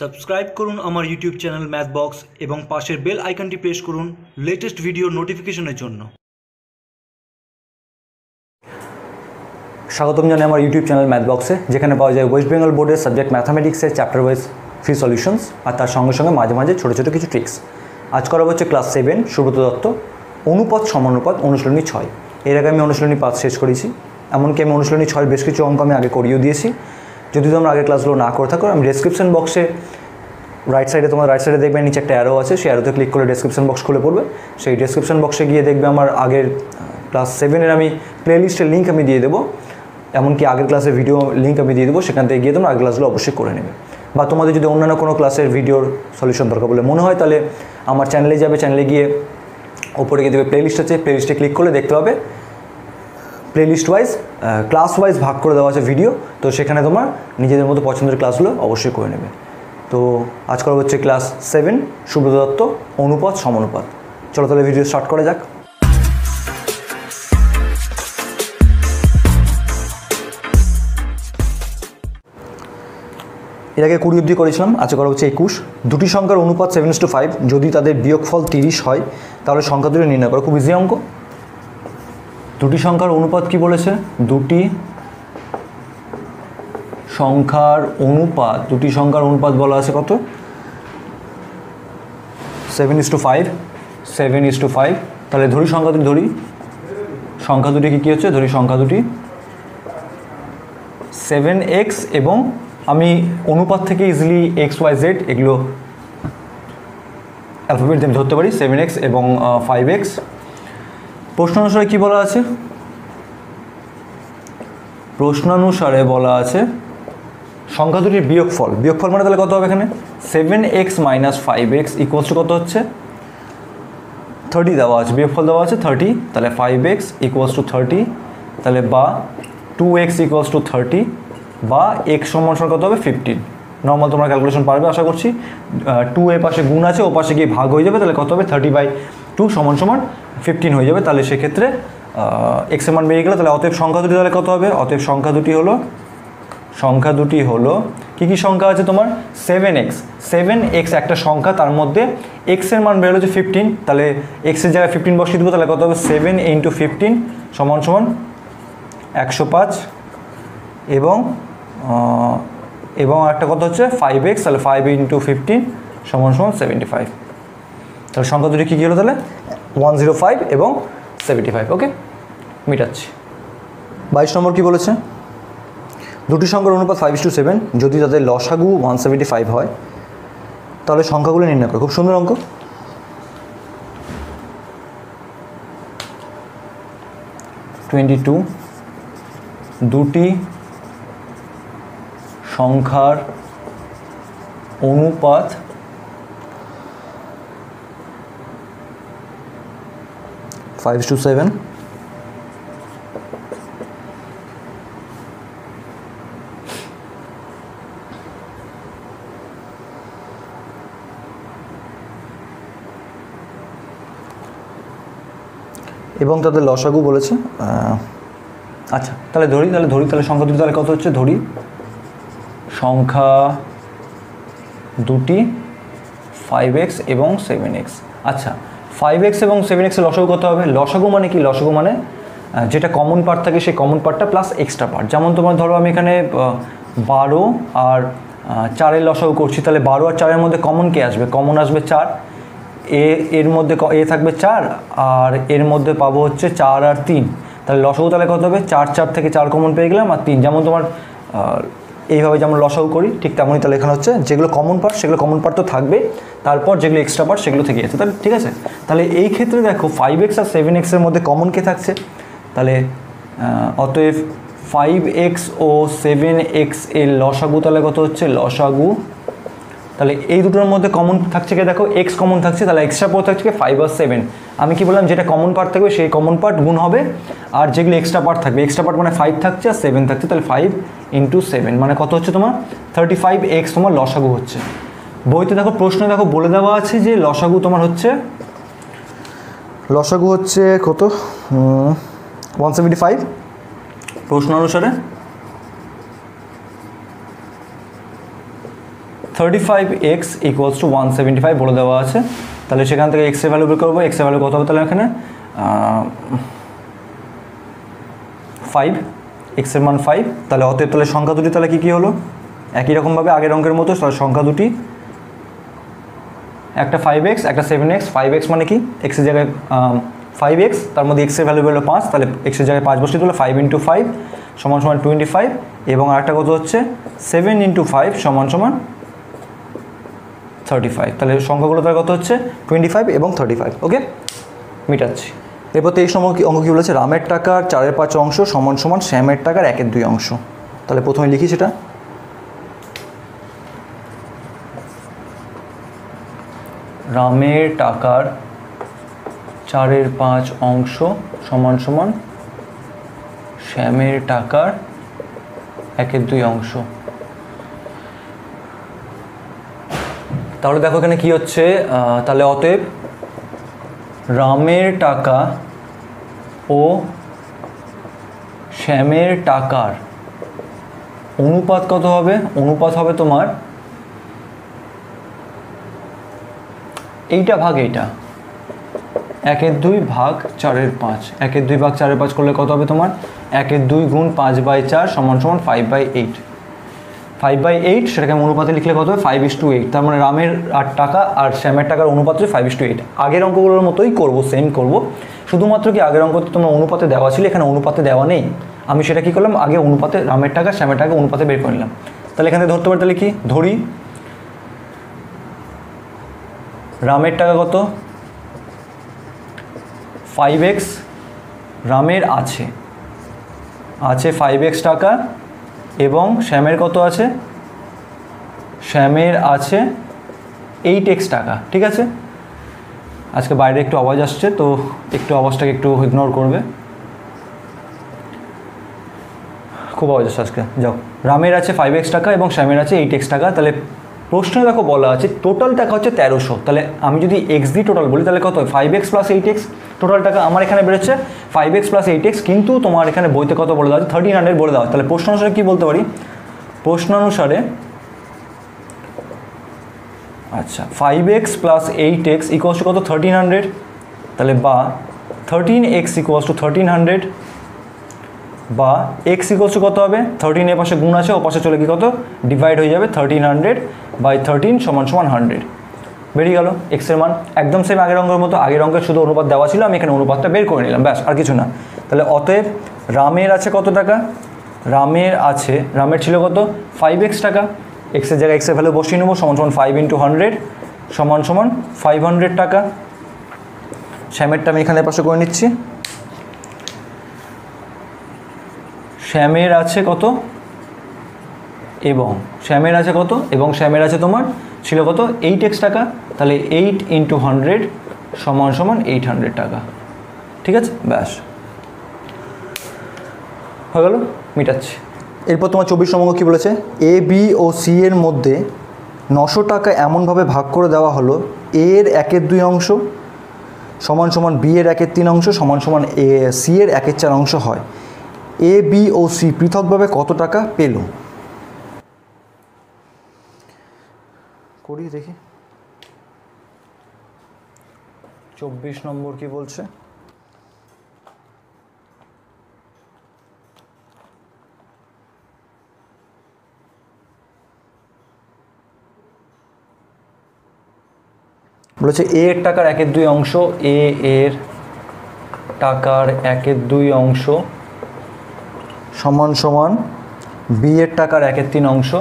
Subscribe করুন আমার YouTube channel ম্যাথবক্স এবং পাশের বেল আইকনটি প্রেস করুন লেটেস্ট ভিডিও নোটিফিকেশনের জন্য। স্বাগতম জানাই আমার ইউটিউব চ্যানেল ম্যাথবক্সে, যেখানে পাওয়া যায় ওয়েস্ট বেঙ্গল বোর্ডের সাবজেক্ট ম্যাথামেটিক্সের চ্যাপ্টার ওয়াইজ ফ্রি সলিউশনস আর তার সঙ্গে সঙ্গে মাঝে মাঝে ছোটো ছোটো কিছু ট্রিক্স। আজ করা হচ্ছে ক্লাস 7 সুব্রত দত্ত অনুপাত সমানুপাত অনুশীলনী 6। এর আগে আমি অনুশীলনী 5 শেষ করেছি, এমনকি আমি অনুশীলনী 6 বেশ কিছু অঙ্ক আমি আগে করিয়েও দিয়েছি। যদি তোমরা আগের ক্লাসগুলো না করে থাকো, আমি ডেসক্রিপশন বক্সে রাইট সাইডে দেখবে নিচে একটা অ্যারো আছে, সেই অ্যারোতে ক্লিক করে ডেসক্রিপশন বক্স খুলে পড়বে। সেই ডেসক্রিপশন বক্সে গিয়ে দেখবে আমার আগের ক্লাস 7 আমি প্লেলিস্টের লিঙ্ক আমি দিয়ে দেবো, এমনকি আগের ক্লাসের ভিডিও লিঙ্ক আমি দিয়ে দেবো। সেখান থেকে গিয়ে তোমরা আগের ক্লাসগুলো অবশ্যই করে নেবে। বা তোমাদের যদি অন্যান্য কোনো ক্লাসের ভিডিওর সলিউশন দরকার বলে মনে হয়, তাহলে আমার চ্যানেলে যাবে, চ্যানেলে গিয়ে ওপরে গিয়ে দেবে প্লেলিস্ট আছে, প্লেলিস্টে ক্লিক করলে দেখতে পাবে প্লেলিস্ট ওয়াইজ ক্লাস ওয়াইজ ভাগ করে দেওয়া আছে ভিডিও। তো সেখানে তোমার নিজেদের মতো পছন্দের ক্লাসগুলো অবশ্যই করে নেবে। তো আজ করা হচ্ছে ক্লাস 7 সুব্রত দত্ত অনুপাত সমানুপাত। চলো তাহলে ভিডিও স্টার্ট করা যাক। এর আগে 20 অবধি করেছিলাম, আজকে করা হচ্ছে 21। দুটি সংখ্যার অনুপাত 7:5 যদি তাদের বিয়োগফল 30 হয়, তাহলে সংখ্যা দুটো নির্ণয় করো। খুব ইজি অঙ্ক। দুটি সংখ্যার অনুপাত কি বলেছে? দুটি সংখ্যার অনুপাত বলা আছে কত? 7:5। তাহলে ধরি সংখ্যা দুটি কি হচ্ছে? ধরি সংখ্যা দুটি 7x এবং আমি অনুপাত থেকে ইজিলি XYZ এগুলো অ্যালফাবেট দিয়ে ধরতে পারি, 7x এবং 5x। প্রশ্ন অনুসারে কী বলা আছে? প্রশ্নানুসারে বলা আছে সংখ্যা দুটির বিয়োগফল মানে তাহলে কত হবে এখানে? 7x - 5x ইকুয়ালস টু কত হচ্ছে? 30 দেওয়া আছে, বিয়োগফল দেওয়া আছে 30। তাহলে 5x ইকুয়ালস টু 30, তাহলে বা 2x ইকুয়ালস টু 30 বা x সমান কত হবে? 15। নর্মাল তোমরা ক্যালকুলেশন পারবে আশা করছি। 2 এ পাশে গুণ আছে, ও পাশে গিয়ে ভাগ হয়ে যাবে, তাহলে কত হবে? 30/2 সমান 15 হয়ে যাবে। তাহলে সেক্ষেত্রে x এর মান বেরিয়ে গেল। তাহলে অতএব সংখ্যা দুটি তাহলে কত হবে? অতএব সংখ্যা দুটি হলো কী কী সংখ্যা আছে তোমার? 7x একটা সংখ্যা, তার মধ্যে x এর মান বেরোলো যে 15, তাহলে x এর জায়গায় 15 বসিয়ে দেবো। তাহলে কত হবে? 7 × 15 সমান 105 এবং একটা কত হচ্ছে 5x, তাহলে 5 × 15 সমান 75। তাহলে সংখ্যা দুটি কী হলো? তাহলে 105 এবং 75। ওকে, মিটাচ্ছি। 22 নম্বর কী বলেছে? দুটি সংখ্যার অনুপাত 5:7 যদি তাদের লসাগু 175 হয়, তাহলে সংখ্যাগুলো নির্ণয় করো। খুব সুন্দর অঙ্ক। দুটি সংখ্যার অনুপাত 5:7 এবং তাদের লসাগু বলেছে। আচ্ছা, তাহলে ধরি সংখ্যা দুটি তাহলে কত হচ্ছে? ধরি সংখ্যা দুটি 5x এবং 7x। আচ্ছা, 5x এবং 7x এর লসাগু কত হবে? লসাগু মানে কি? লসাগু মানে যেটা কমন পার্ট থাকে সেই কমন পার্টটা প্লাস এক্সট্রা পার্ট। যেমন তোমার ধরো আমি এখানে 12 আর 4-এর লসাগু করছি, তাহলে 12 আর 4-এর মধ্যে কমন কে আসবে? কমন আসবে 4। এর মধ্যে থাকবে 4 আর এর মধ্যে পাবো হচ্ছে 4 আর 3। তাহলে লসাগু তাহলে কত হবে? 4 থেকে 4 কমন পেয়ে গেলাম আর 3। যেমন তোমার এইভাবে যেমন লসাগু করি ঠিক তেমনই তাহলে এখানে হচ্ছে যেগুলো কমন পার্ট সেগুলো কমন পার্ট তো থাকবে, তারপর যেগুলো এক্সট্রা পার্ট সেগুলো থেকে গেছে। তাহলে ঠিক আছে। তাহলে এই ক্ষেত্রে দেখো 5x আর 7x এর মধ্যে কমন কে থাকছে? তাহলে অতএব 5x ও 7x এর লসাগু তাহলে কত হচ্ছে? লসাগু তাহলে এই দুটোর মধ্যে কমন থাকছে কে? দেখো x কমন থাকছে, তাহলে এক্সট্রা পার্ট থাকছে 5 আর 7। আমি কি বললাম? যেটা কমন পার্ট থাকবে সেই কমন পার্ট গুণ হবে, আর যেগুলো এক্সট্রা পার্ট থাকবে, এক্সট্রা পার্ট মানে 5 থাকছে আর 7 থাকছে, তাহলে 5 × 7 মানে কত হচ্ছে তোমার? 35x তোমার লসাগু হচ্ছে। বইতে দেখো প্রশ্নে বলে দেওয়া আছে যে লসাগু তোমার হচ্ছে কত? 175 প্রশ্ন অনুসারে। 35x ইকুয়ালস টু 175 বলে দেওয়া আছে। তাহলে সেখান থেকে এক্সের ভ্যালু বের করবো। এক্সের ভ্যালু কত হবে তাহলে এখানে 5, এক্সের মান 5। তাহলে অতএব তাহলে সংখ্যা দুটি তাহলে কী হলো, একই রকমভাবে আগের অঙ্কের মতো সংখ্যা দুটি, একটা 5x একটা 7x। 5x মানে কি, এক্সের জায়গায় 5x, তার মধ্যে এক্সের ভ্যালু হলো 5, তাহলে এক্সের জায়গায় 5 বসিয়ে দিলে 5 × 5 সমান সমান 25, এবং আরেকটা কত হচ্ছে 7 × 5 সমান সমান 35। তাহলে সংখ্যাগুলো তার কত হচ্ছে 25 এবং 35। ওকে, মিটাচ্ছি। এরপর 23 নম্বর অঙ্ক কী বলেছে, রামের টাকার 4/5 অংশ সমান সমান শ্যামের টাকার 1/2 অংশ। তাহলে প্রথমে লিখি সেটা, রামের টাকার 4/5 অংশ সমান সমান শ্যামের টাকার 1/2 অংশ। তাহলে দেখো এখানে কি হচ্ছে, তাহলে অতএব রামের টাকা ও শ্যামের টাকার অনুপাত কত হবে, অনুপাত হবে তোমার এইটা ভাগ এইটা, 1/2 ভাগ 4/5। 1/2 ভাগ 4/5 করলে কত হবে তোমার 1/2 গুণ 5/4 সমান সমান 5/8। 5/8 সেটাকে আমি অনুপাতে লিখলে কত হবে 5:8। তার মানে রামের আর টাকা আর শ্যামের টাকার অনুপাত হচ্ছে 5:8। আগের অঙ্কগুলোর মতোই করবো, সেম করবো, শুধুমাত্র কি আগের অঙ্ক তোমার অনুপাতে দেওয়া ছিল, এখানে অনুপাতে দেওয়া নেই। আমি সেটা কী করলাম, আগে অনুপাতে রামের টাকা শ্যামের টাকা অনুপাতে বের করে নিলাম। তাহলে এখানে ধরতে পারি, তাহলে কি ধরি, রামের টাকা কত 5x, রামের আছে 5x টাকা, এবং শ্যামের কত আছে, শ্যামের আছে 8x টাকা। ঠিক আছে, আজকে বাইরে একটু আওয়াজ আসছে, তো একটু আওয়াজটাকে একটু ইগনোর করবে, খুব আওয়াজ আসছে আজকে। যাও, রামের আছে 5x টাকা এবং শ্যামের আছে 8x টাকা। তাহলে প্রশ্নে দেখো বলা আছে টোটাল টাকা হচ্ছে 1300। তাহলে আমি যদি এক্স দিয়ে টোটাল বলি তাহলে কত হয় 5x + 8x। টোটাল টাকা আমার এখানে বেরোচ্ছে 5x + 8x, কিন্তু তোমার এখানে বইতে কত বলে দেওয়া আছে 1300 বলে দেওয়া। তাহলে প্রশ্ন অনুসারে কী বলতে পারি, প্রশ্ন অনুসারে আচ্ছা 5x + 8x ইকুয়ালস টু কত 1300। তাহলে বা 13x ইকুয়ালস টু 1300, বা x ইকুয়ালস টু কত হবে 13 এর পাশে গুণ আছে, ও পাশে চলে কি কত ডিভাইড হয়ে যাবে 1300/13 সমান সমান 100। বেরিয়ে গেল এক্সের মান, একদম সেম আগের অঙ্কের মতো। আগের অঙ্কের শুধু অনুপাত দেওয়া ছিল, আমি এখানে অনুপাতটা বের করে নিলাম, ব্যাস, আর কিছু না। তাহলে অতএব রামের আছে কত টাকা, রামের ছিল কত 5x টাকা, এক্সের জায়গায় এক্সের ভ্যালু বসিয়ে নেবো, সমান সমান 5 × 100 সমান সমান 500 টাকা। শ্যামেরটা আমি এখানে পাশে করে নিচ্ছি, শ্যামের আছে কত এবং শ্যামের আছে কত, এবং শ্যামের আছে তোমার ছিল কত 8x টাকা। তাহলে 8 × 100 সমান সমান 800 টাকা। ঠিক আছে, ব্যাস হয়ে গেল, মিটাচ্ছি। এরপর তোমার 24 নম্বর কী বলেছে, এ বি ও সি এর মধ্যে 900 টাকা এমনভাবে ভাগ করে দেওয়া হলো, এ এর 1/2 অংশ সমান সমান বি এর 1/3 অংশ সমান সমান সি এর 1/4 অংশ হয়। এ বি ও সি পৃথকভাবে কত টাকা পেল, করি দেখি। 24 নম্বর কি বলছে, বলেছে এ এর টাকার 1/2 অংশ, এ এর টাকার 1/2 অংশ সমান সমান বি এর টাকার 1/3 অংশ,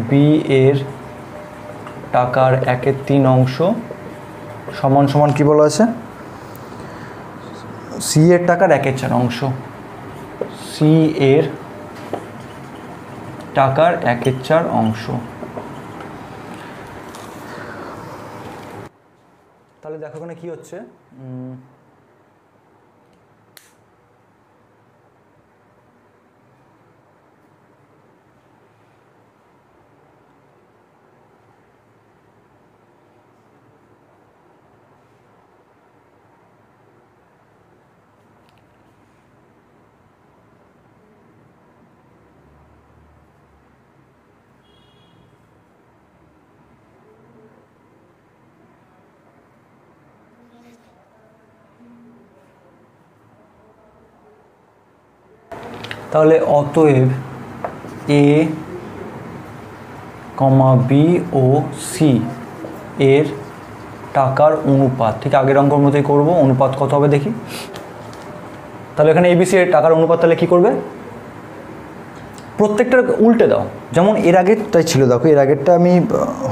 বি এর টাকার 1/3 অংশ সমান সমান কী বলা আছে সি এর টাকার 1/4 অংশ, সি এর টাকার 1/4 অংশ। তাহলে দেখো এখানে কি হচ্ছে, তাহলে অতএব এ কমা বি ও সি এর টাকার অনুপাত, ঠিক আগের অঙ্কের মতোই করবো। অনুপাত কত হবে দেখি। তাহলে এখানে এবিসি এর টাকার অনুপাত তাহলে কী করবে, প্রত্যেকটার উল্টে দাও। যেমন এর আগেরটাই ছিল, দেখো এর আগেরটা আমি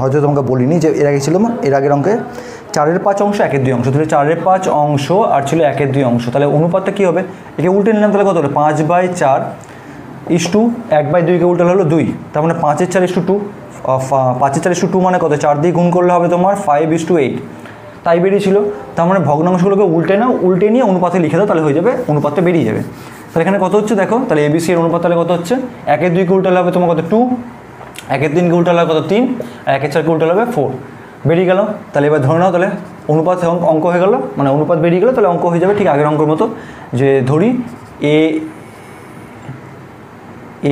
হয়তো তোমাকে বলিনি যে এর আগে ছিল, এর আগের অঙ্কে 4/5 অংশ 1/2 অংশ, তাহলে 4/5 অংশ আর ছিল 1/2 অংশ। তাহলে অনুপাতটা কী হবে, একে উল্টে নিলাম, তাহলে কত হলো 5/4 ইস্টু 1/2কে উল্টে হলো 2, তার মানে 5/4 2, 5/4 2 মানে কত, 4 দিয়ে গুণ করলে হবে তোমার 5:8, তাই বেরিয়েছিল। তার মানে ভগ্নাংশগুলোকে উল্টে নাও, উল্টে নিয়ে অনুপাতে লিখে দাও, তাহলে হয়ে যাবে, অনুপাতটা বেরিয়ে যাবে। তাহলে এখানে কত হচ্ছে দেখো, তাহলে এবিসি এর অনুপাত তাহলে কত হচ্ছে, 1/2কে উল্টালে হবে তোমার কত 2, 1/3কে উল্টালে হবে কত 3, আর 1/4কে উল্টালে হবে 4, বেরিয়ে গেল। তাহলে এবার ধরে নাও তাহলে অনুপাত অঙ্ক হয়ে গেল, মানে অনুপাত বেরিয়ে গেলো, তাহলে অঙ্ক হয়ে যাবে ঠিক আগের অঙ্কের মতো। যে ধরি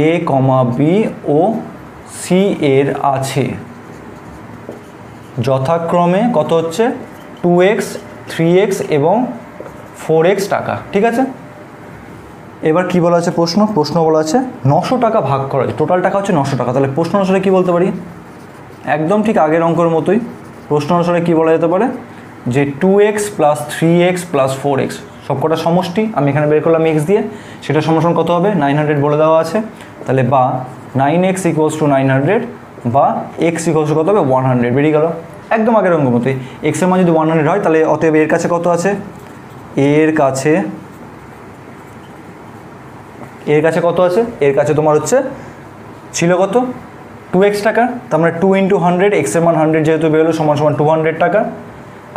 এ কমা বি ও সি এর আছে যথাক্রমে কত হচ্ছে 2x, 3x এবং 4x টাকা, ঠিক আছে। এবার কি বলা আছে প্রশ্ন বলা আছে 900 টাকা ভাগ করা আছে, টোটাল টাকা হচ্ছে 900 টাকা। তাহলে প্রশ্ন অনুসারে কী বলতে পারি, একদম ঠিক আগের অঙ্কের মতোই। প্রশ্ন অনুসারে কী বলা যেতে পারে যে 2x + 3x + 4x সবকটা সমষ্টি আমি এখানে বের করলাম x দিয়ে, সেটা সমান কত হবে 900 বলে দেওয়া আছে। তাহলে বা 9x = 900 বা x = কত হবে 100, বেরিয়ে গেল একদম আগের অঙ্কের মতোই। x এর মান যদি 100 হয় তাহলে অতএব এর কাছে কত আছে, এর কাছে কত আছে, এর কাছে তোমার হচ্ছে ছিল কত 2x টাকা, তার মানে 2 × 100, x এর মান 100 যেহেতু বেরোলো সমান 200 টাকা।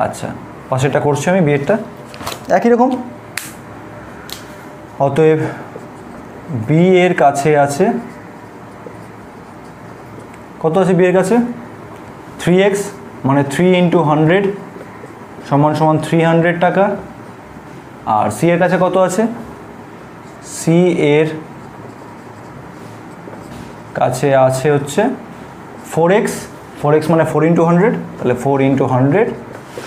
আচ্ছা পাশেরটা করছি আমি, বিয়েরটা একই রকম। অতএব বি এর কাছে আছে কত আছে, বি এর কাছে 3x, মানে 3 × 100 সমান 300 টাকা। আর সি এর কাছে কত আছে, সি এর কাছে আছে হচ্ছে 4x, মানে 4 × 100, তাহলে 4 × 100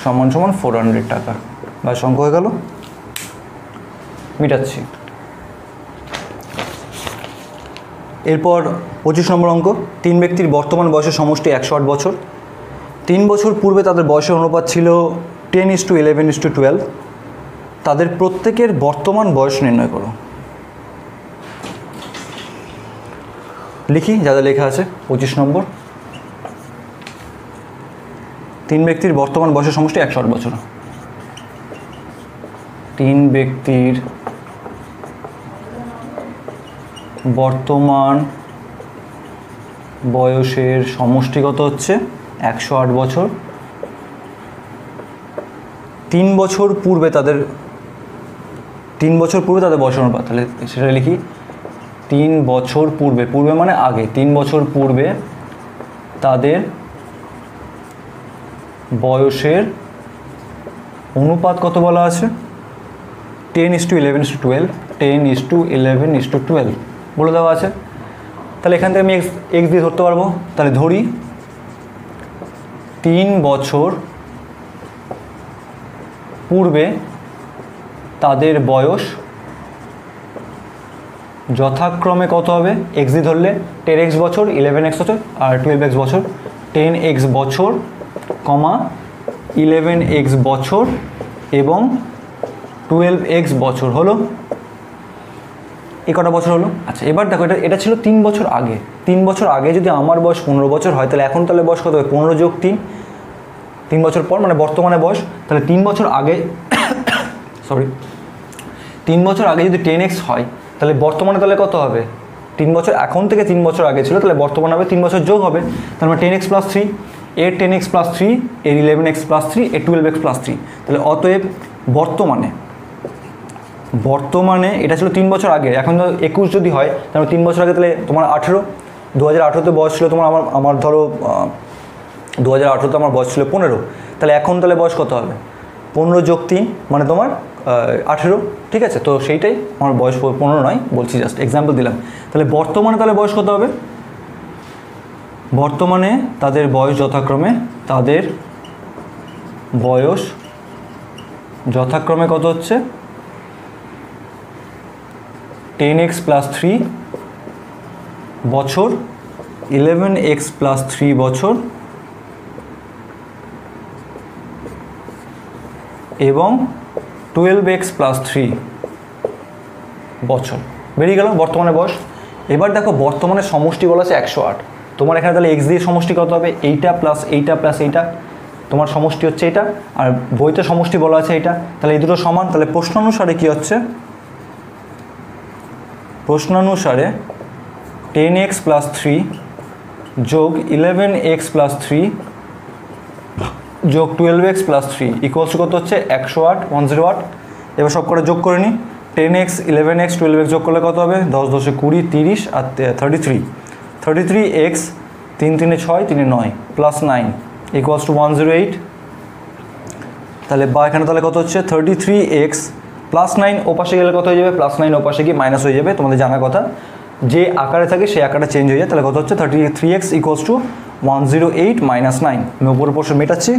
সমান 400 টাকা। বা সংখ্যা হয়ে গেল, মিটাচ্ছি। এরপর 25 নম্বর অঙ্ক, 3 ব্যক্তির বর্তমান বয়সের সমষ্টি 108 বছর। 3 বছর পূর্বে তাদের বয়সের অনুপাত ছিল 10:11:12। তাদের প্রত্যেকের বর্তমান বয়স নির্ণয় করো। লিখি যা যা লেখা আছে। 25 নম্বর, 3 ব্যক্তির বর্তমান বয়সের সমষ্টি 108 বছর। 3 ব্যক্তির বর্তমান বয়সের সমষ্টিগত হচ্ছে 108 বছর। 3 বছর পূর্বে তাদের বয়সের অনুপাত, তাহলে সেটা লিখি 3 বছর পূর্বে, পূর্বে মানে আগে, 3 বছর পূর্বে তাদের বয়সের অনুপাত কত বলা আছে 10:11:12, 10:11:12 বলে দেওয়া আছে। তাহলে এখান থেকে আমি এক্স দিয়ে ধরতে পারবো। তাহলে ধরি 3 বছর পূর্বে তাদের বয়স যথাক্রমে কত হবে, এক্স দিয়ে ধরলে 10x বছর, 11x বছর আর 12x বছর। 10x বছর, 11x বছর এবং 12x বছর হলো, এ কটা বছর হলো। আচ্ছা এবার দেখো এটা ছিল 3 বছর আগে। 3 বছর আগে যদি আমার বয়স 15 বছর হয়, তাহলে এখন তাহলে বয়স কত হবে 15 + 3, 3 বছর পর মানে বর্তমানে বয়স। তাহলে 3 বছর আগে 3 বছর আগে যদি 10x হয়, তাহলে বর্তমানে তাহলে কত হবে 3 বছর, এখন থেকে 3 বছর আগে ছিল, তাহলে বর্তমানে হবে 3 বছর যোগ হবে, তার মানে 10x + 3, এর 10x + 3, এর 11x + 3, এর 12x + 3। তাহলে অতএব বর্তমানে এটা ছিল 3 বছর আগে, এখন তো 21 যদি হয় তাহলে 3 বছর আগে তাহলে তোমার 18, 2018তে বয়স ছিল তোমার, আমার ধরো 2018তে আমার বয়স ছিল 15, তাহলে এখন তাহলে বয়স কত হবে 15 + 3 মানে তোমার 18, ঠিক আছে। তো সেইটাই আমার বয়স 15 নয়, বলছি জাস্ট এক্সাম্পল দিলাম। তাহলে বর্তমানে তাহলে বয়স কত হবে, বর্তমানে তাদের বয়স যথাক্রমে কত হচ্ছে 10x প্লাস 3 বছর, 11x প্লাস 3 বছর এবং 12x প্লাস 3 বছর। বেরিয়ে গেল বর্তমানে বয়স। এবার দেখো বর্তমানে সমষ্টি বলা আছে 108। তোমার এখানে তাহলে এক্স দিয়ে সমষ্টি কত হবে? এইটা প্লাস এইটা প্লাস এইটা, তোমার সমষ্টি হচ্ছে এটা, আর বইতে সমষ্টি বলা আছে এটা। তাহলে এই দুটো সমান। তাহলে প্রশ্নানুসারে কী হচ্ছে? প্রশ্নানুসারে 10x প্লাস 3 যোগ 11x প্লাস 3 যোগ 12x প্লাস 3 ইকুয়ালস কত হচ্ছে? 108, 108। এবার সব করে যোগ করে নিই। 10x 11x 12x যোগ করলে কত হবে? 10 10 20 30 আর 33। 33x 3 3 6 3 9 plus 9 equals to 108। তাহলে বা এখানে তাহলে কত হচ্ছে? 33x প্লাস 9 ওপাশে গেলে কত হয়ে যাবে? প্লাস 9 ওপাশে গিয়ে মাইনাস হয়ে যাবে। তোমাদের জানা কথা, যে আকারে থাকে সেই আকারটা চেঞ্জ হয়ে যায়। তাহলে কত হচ্ছে? 33x equals to 108 minus 9। আমি উপরের পোর্শন মেটাচ্ছি।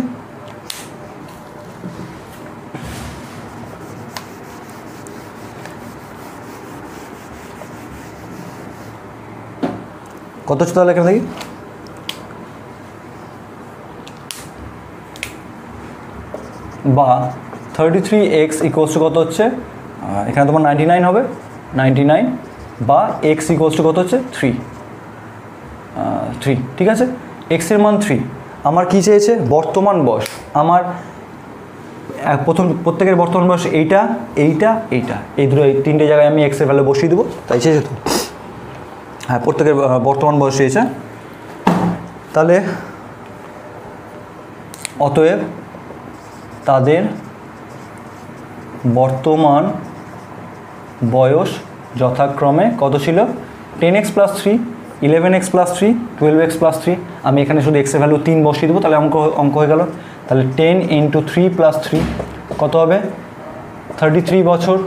কত হচ্ছে তাহলে এখানে দেখি? বা 33x ইকুয়ালস টু কত হচ্ছে? এখানে তোমার 99 হবে, 99 বা x ইকুয়ালস টু কত হচ্ছে? 3। ঠিক আছে, x এর মান 3। আমার কী চেয়েছে? বর্তমান বয়স। আমার প্রত্যেকের বর্তমান বয়স এইটা এইটা এইটা, এই দুটো এই তিনটে জায়গায় আমি x এর ভ্যালু বসিয়ে দেবো। তাই চেয়েছে তো? হ্যাঁ, প্রত্যেকের বর্তমান বয়স চেয়েছে। তাহলে অতএব তাদের বর্তমান বয়স যথাক্রমে কত ছিল? 10x plus 3, 11x plus 3, 12x plus 3। আমি এখানে শুধু x এর ভ্যালু 3 বসিয়ে দেবো, তাহলে অঙ্ক হয়ে গেল। তাহলে 10 ইন্টু 3 প্লাস 3 কত হবে? 33 বছর।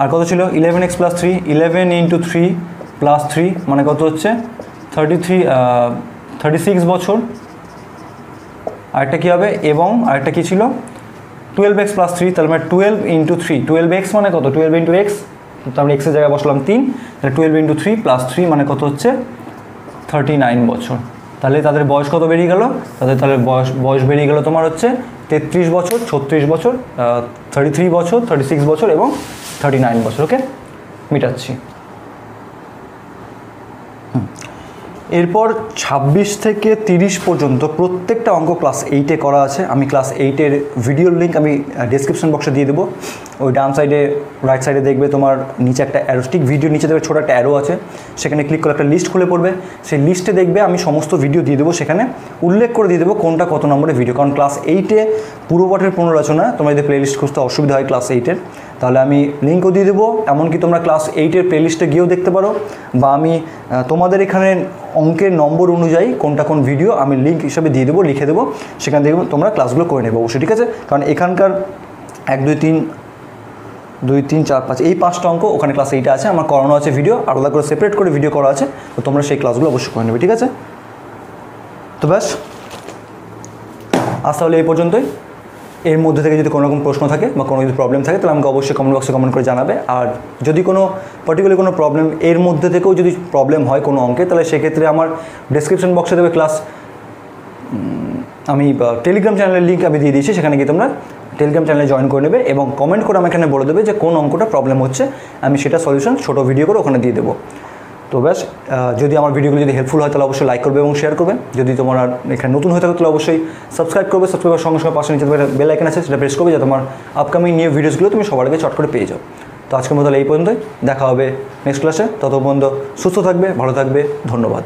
আর কত ছিল? 11x প্লাস 3, 11 ইন্টু 3 প্লাস 3 মানে কত হচ্ছে? 36 বছর। আরেকটা কী হবে? এবং আরেকটা কী ছিল? 12x প্লাস 3, তাহলে মানে 12 ইন্টু 3, 12x মানে কত? 12 ইন্টু x, তারপরে x এর জায়গায় বসলাম 3, তাহলে 12 ইন্টু 3 প্লাস 3 মানে কত হচ্ছে? 39 বছর। তাহলে তাদের বয়স কত বেরিয়ে গেল? তাহলে বয়স বেরিয়ে গেল তোমার হচ্ছে 33 বছর, 36 বছর, 33 বছর, 36 বছর এবং 39 বছর। ওকে, মিটাচ্ছি। এরপর 26 থেকে 30 পর্যন্ত প্রত্যেকটা অঙ্ক ক্লাস 8-এ করা আছে। আমি ক্লাস 8-এর ভিডিওর লিঙ্ক আমি ডেসক্রিপশন বক্সে দিয়ে দেবো। ওই ডান সাইডে রাইট সাইডে দেখবে তোমার নিচে একটা অ্যারোস্টিক ভিডিও, নিচে দেখবে ছোটো একটা অ্যারো আছে, সেখানে ক্লিক করে একটা লিস্ট খুলে পড়বে। সেই লিস্টে দেখবে আমি সমস্ত ভিডিও দিয়ে দেবো, সেখানে উল্লেখ করে দিয়ে দেবো কোনটা কত নম্বরের ভিডিও। কারণ ক্লাস 8-এ পুরো পাঠের পুনরাচনা, তোমার যদি প্লেলিস্ট খুঁজতে অসুবিধা হয় ক্লাস 8-এর, তাহলে আমি লিঙ্কও দিয়ে দেবো। এমনকি তোমরা ক্লাস 8-এর প্লেলিস্টে গিয়েও দেখতে পারো, বা আমি তোমাদের এখানে অঙ্কের নম্বর অনুযায়ী কোনটা কোন ভিডিও আমি লিঙ্ক হিসাবে দিয়ে দেবো, লিখে দেবো, সেখান থেকে তোমরা ক্লাসগুলো করে নেবে অবশ্যই। ঠিক আছে, কারণ এখানকার 1 2 3 4 5 এই 5টা অঙ্ক ওখানে ক্লাস 8-এ আছে, আমার করানো আছে ভিডিও, আলাদা করে সেপারেট করে ভিডিও করা আছে, তো তোমরা সেই ক্লাসগুলো অবশ্যই করে নেবে। ঠিক আছে, তো ব্যাস আজ তাহলে এই পর্যন্তই। এর মধ্যে থেকে যদি কোনো রকম প্রশ্ন থাকে বা কোনো যদি প্রবলেম থাকে তাহলে আমাকে অবশ্যই কমেন্ট বক্সে কমেন্ট করে জানাবে। আর যদি কোনো পার্টিকুলার কোনো প্রবলেম এর মধ্যে থেকেও যদি প্রবলেম হয় কোনো অঙ্কে, তাহলে সেক্ষেত্রে আমার ডেসক্রিপশন বক্সে দেবে আমি টেলিগ্রাম চ্যানেলের লিঙ্ক আমি দিয়ে দিয়েছি, সেখানে গিয়ে তোমরা টেলিগ্রাম চ্যানেলে জয়েন করে নেবে এবং কমেন্ট করে আমি এখানে বলে দেবে যে কোন অঙ্কটা প্রবলেম হচ্ছে, আমি সেটা সলিউশন ছোটো ভিডিও করে ওখানে দিয়ে দেবো। তো ব্যাস, যদি আমার ভিডিওগুলো যদি হেল্পফুল হয় তাহলে অবশ্যই লাইক করবে এবং শেয়ার করবে। যদি তোমার এখানে নতুন হয়ে থাকে তাহলে অবশ্যই সাবস্ক্রাইব করবে। সাবস্ক্রাইবের সঙ্গে সঙ্গে পাশে নিচে বেল আইকন আছে, সেটা প্রেস করবে যাতে তোমার আপকামিং নিউ ভিডিওসগুলো তুমি সবার আগে চট করে পেয়ে যাও। তো আজকের মতো এই পর্যন্তই, দেখা হবে নেক্সট ক্লাসে। তত পর্যন্ত সুস্থ থাকবে, ভালো থাকবে, ধন্যবাদ।